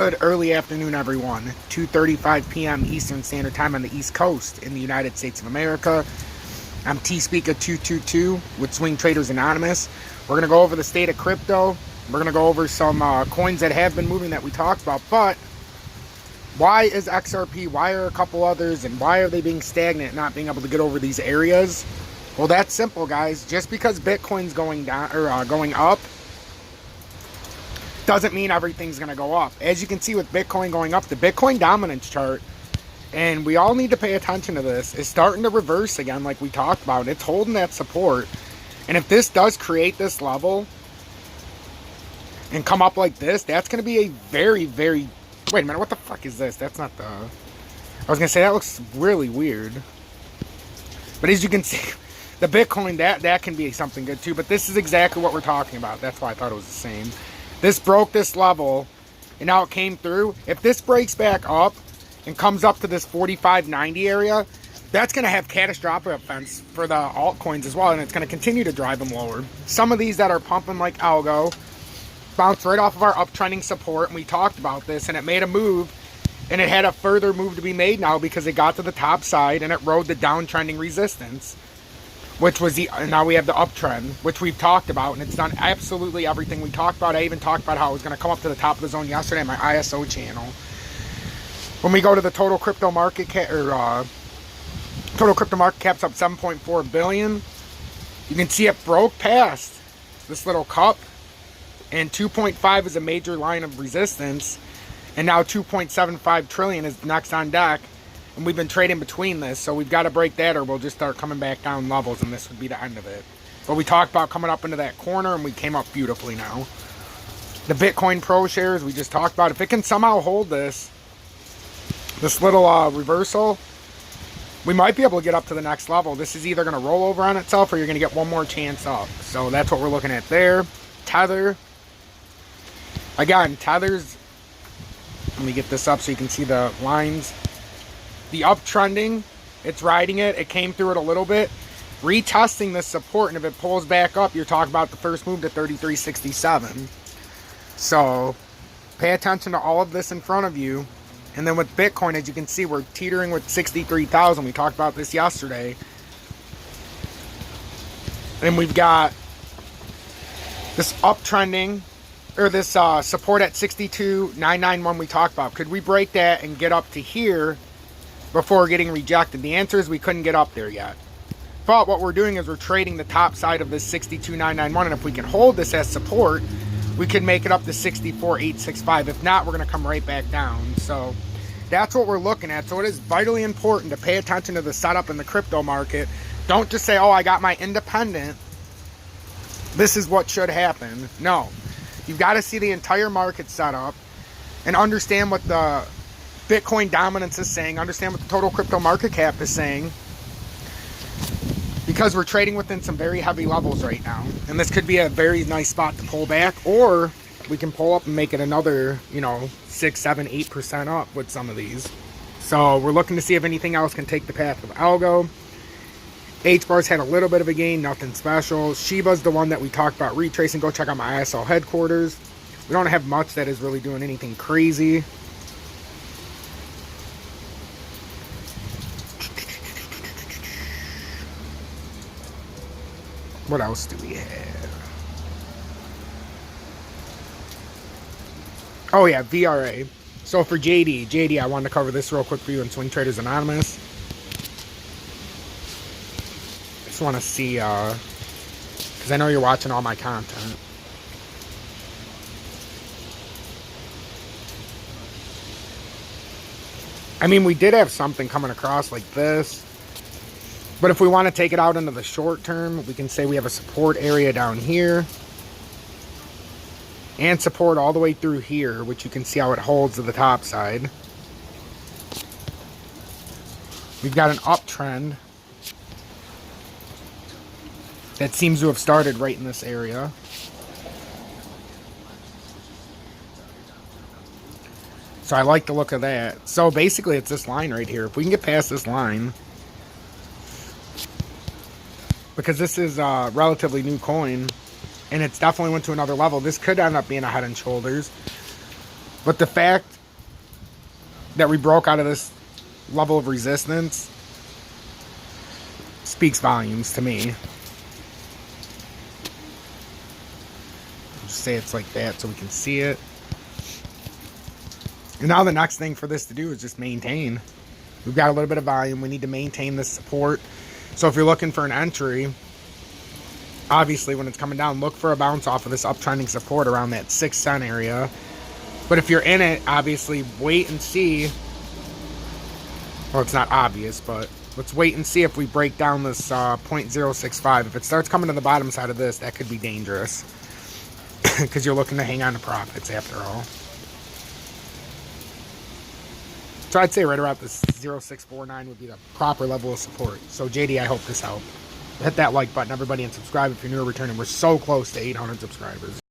Good early afternoon, everyone. 2:35 p.m. Eastern Standard Time on the East Coast in the United States of America. I'm T-Speaker222 with Swing Traders Anonymous. We're going to go over the state of crypto. We're going to go over some coins that have been moving that we talked about. But why is XRP? Why are a couple others? And why are they being stagnant, not being able to get over these areas? Well, that's simple, guys. Just because Bitcoin's going down or going up doesn't mean everything's going to go up. As you can see with Bitcoin going up, the Bitcoin dominance chart, and we all need to pay attention to this, is starting to reverse again like we talked about. It's holding that support. And if this does create this level and come up like this, that's going to be a very, very... Wait a minute, what the fuck is this? That's not the... I was going to say, that looks really weird. But as you can see, the Bitcoin, that can be something good too. But this is exactly what we're talking about. That's why I thought it was the same. This broke this level, and now it came through. If this breaks back up and comes up to this 45.90 area, that's going to have catastrophic effects for the altcoins as well, and it's going to continue to drive them lower. Some of these that are pumping like algo bounced right off of our uptrending support, and we talked about this, and it made a move, and it had a further move to be made now because it got to the top side, and it rode the downtrending resistance, which was now we have the uptrend, which we've talked about, and it's done absolutely everything we talked about. I even talked about how it was going to come up to the top of the zone yesterday on my ISO channel. When we go to the total crypto market cap, total crypto market cap's up 7.4 billion. You can see it broke past this little cup, and 2.5 is a major line of resistance, and now 2.75 trillion is next on deck. And we've been trading between this, so we've got to break that or we'll just start coming back down levels, and this would be the end of it. But we talked about coming up into that corner, and we came up beautifully now. The Bitcoin Pro shares, we just talked about. If it can somehow hold this little reversal, we might be able to get up to the next level. This is either going to roll over on itself or you're going to get one more chance up. So that's what we're looking at there. Tether. Again, Tether's... Let me get this up so you can see the lines. The uptrending, it's riding it. It came through it a little bit. Retesting this support, and if it pulls back up, you're talking about the first move to 33.67. So pay attention to all of this in front of you. And then with Bitcoin, as you can see, we're teetering with 63,000. We talked about this yesterday. And we've got this uptrending, or this support at 62,991 we talked about. Could we break that and get up to here before getting rejected? The answer is we couldn't get up there yet. But what we're doing is we're trading the top side of this 62,991, and if we can hold this as support, we can make it up to 64,865. If not, we're going to come right back down. So that's what we're looking at. So it is vitally important to pay attention to the setup in the crypto market. Don't just say, oh, I got my independent, this is what should happen. No. You've got to see the entire market setup and understand what the Bitcoin dominance is saying, understand what the total crypto market cap is saying, because we're trading within some very heavy levels right now, and this could be a very nice spot to pull back, or we can pull up and make it another, 6, 7, 8% up with some of these. So we're looking to see if anything else can take the path of algo. H-bar's had a little bit of a gain, nothing special. Shiba's the one that we talked about retracing. Go check out my ISL headquarters. We don't have much that is really doing anything crazy. What else do we have? Oh yeah, VRA. So for JD, I wanted to cover this real quick for you in Swing Traders Anonymous. Just want to see, because I know you're watching all my content. I mean, we did have something coming across like this. But if we want to take it out into the short term, we can say we have a support area down here. And support all the way through here, which you can see how it holds to the top side. We've got an uptrend that seems to have started right in this area. So I like the look of that. So basically it's this line right here. If we can get past this line, because this is a relatively new coin, and it's definitely went to another level. This could end up being a head and shoulders. But the fact that we broke out of this level of resistance speaks volumes to me. Just say it's like that so we can see it. And now the next thing for this to do is just maintain. We've got a little bit of volume. We need to maintain this support. So if you're looking for an entry, obviously when it's coming down, look for a bounce off of this uptrending support around that 6 cent area. But if you're in it, obviously wait and see. Well, it's not obvious, but let's wait and see if we break down this 0.065. If it starts coming to the bottom side of this, that could be dangerous. Because you're looking to hang on to profits after all. So I'd say right around this 0.649 would be the proper level of support. So JD, I hope this helped. Hit that like button, everybody, and subscribe if you're new or returning. We're so close to 800 subscribers.